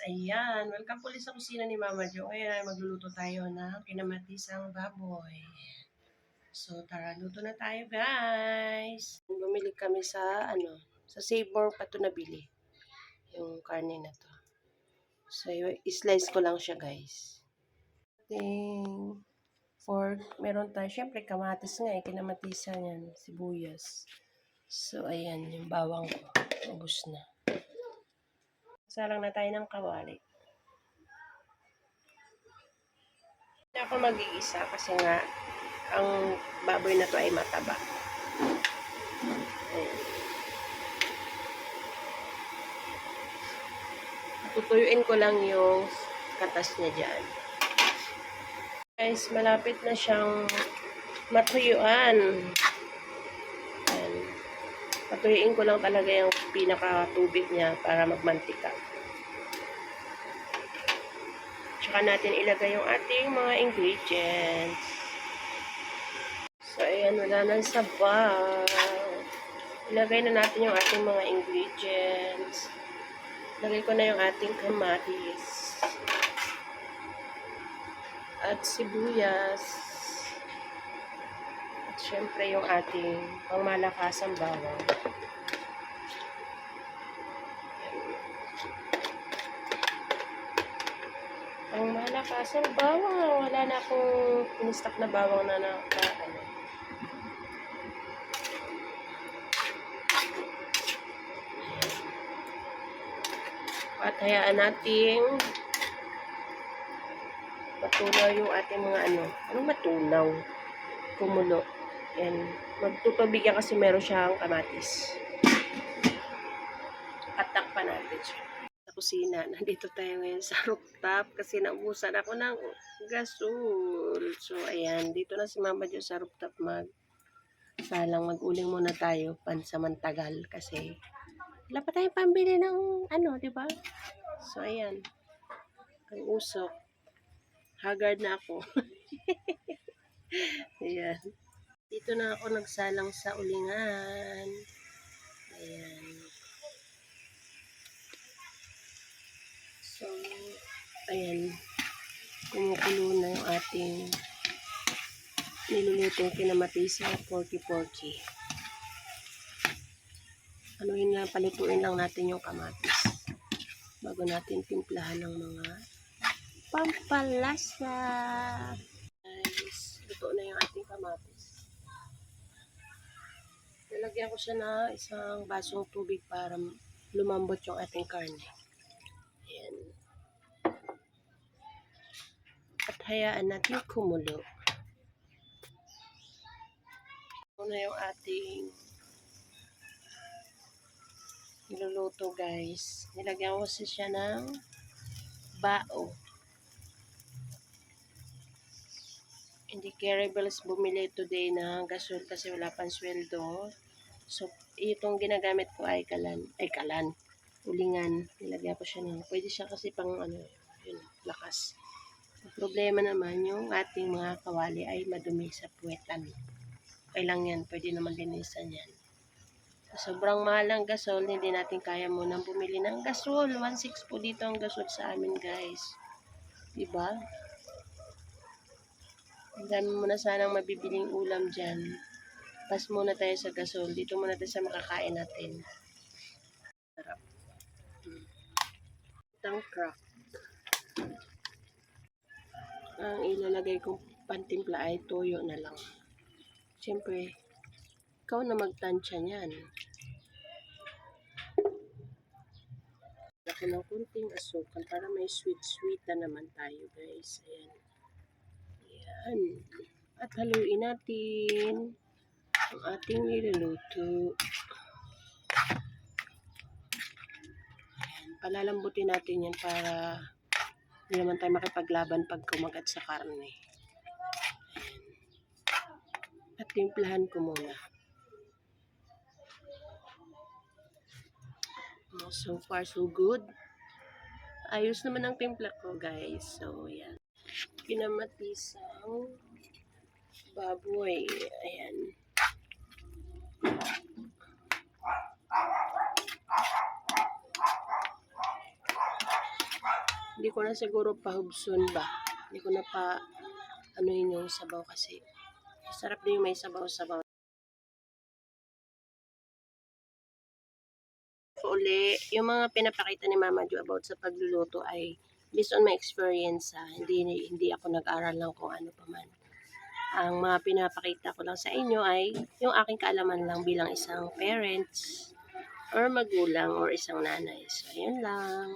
Ayan, welcome po ulit sa kusina ni Mama Jo. Ngayon ay magluluto tayo ng kinamatisang baboy. So, tara, luto na tayo, guys. Bumili kami sa, sa Save pa ito nabili. Yung karne na to. So, i-slice ko lang siya, guys. Ating fork, meron tayo, syempre, kamatis nga, kinamatisan yan, sibuyas. So, ayan, yung bawang ko. Ubus na. Salang na tayo ng kawali. Hindi ako mag-iisa kasi nga ang baboy na to ay mataba. Ayan. Tutuyuin ko lang yung katas niya dyan. Guys, malapit na siyang matuyuan. Ayan. Patuyuin ko lang talaga yung pinaka-tubig niya para magmantika. Tsaka natin ilagay yung ating mga ingredients. So, ayan, wala nang sabaw. Ilagay na natin yung ating mga ingredients. Lagay ko na yung ating kamatis. At sibuyas. At syempre yung ating pangmalakasang bawang. Ang malakas ang bawang. Wala na akong in-stock na bawang na At hayaan nating matunaw yung ating mga Anong matunaw? Kumulo. And magtutubig yan kasi meron siyang kamatis. Patak pa natin siya. Kusina. Nandito tayo ngayon sa rooftop kasi naubusan ako ng gasol. So, ayan. Dito na si Mama Jo sa rooftop salang mag-uling muna tayo pansamantagal kasi wala pa tayong pambili ng di ba? So, ayan. Ang usok. Haggard na ako. Ayan. Dito na ako nagsalang sa ulingan. Ayan. So, ayan, kumukulo na yung ating nilulutong kinamatisang porky. Anuhin lang, palutuin lang natin yung kamatis bago natin timplahan ng mga pampalasa. Guys, luto na yung ating kamatis. Nalagyan ko siya na isang basong tubig para lumambot yung ating karne. Ayan. At hayaan natin kumulo. Ito na yung ating niluluto, guys. Nilagyan ko siya ng bao. Hindi Caribals bumili today ng gasol kasi wala pang sweldo. So, itong ginagamit ko ay ulingan. Nilagyan ko siya pwede siya kasi pang yun, lakas. Ang problema naman yung ating mga kawali ay madumi sa puwetan. Okay lang yan, pwede naman linisan yan. Sobrang mahal ang gasol, hindi natin kaya munang bumili ng gasol. 1.6 po dito ang gasol sa amin, guys. Diba? Ang dami mo na sanang mabibiling ulam dyan. Pas muna tayo sa gasol. Dito muna tayo sa makakain natin. Sarap. Itang crack. Ang ilalagay kong pantimpla ay toyo na lang. Siyempre, ikaw na magtansya niyan. Laki ng kunting asukal para may sweet na naman tayo, guys. Ayan. Ayan. At haluin natin ang ating niluluto. Ayan. Palalambutin natin yan para hindi naman tayo makipaglaban pag kumagat sa karne. Ayan. At timplahan ko muna. So far, so good. Ayos naman ang timpla ko, guys. So, ayan. Kinamatisang baboy. Ayan. Hindi ko na siguro pahubson ba. Hindi ko na pa anuhin yung sabaw kasi sarap din yung may sabaw-sabaw. Uli, yung mga pinapakita ni Mama Jo about sa pagluluto ay based on my experience hindi ako nag-aral lang kung ano pa man. Ang mga pinapakita ko lang sa inyo ay yung aking kaalaman lang bilang isang parents or magulang or isang nanay. So, ayun lang.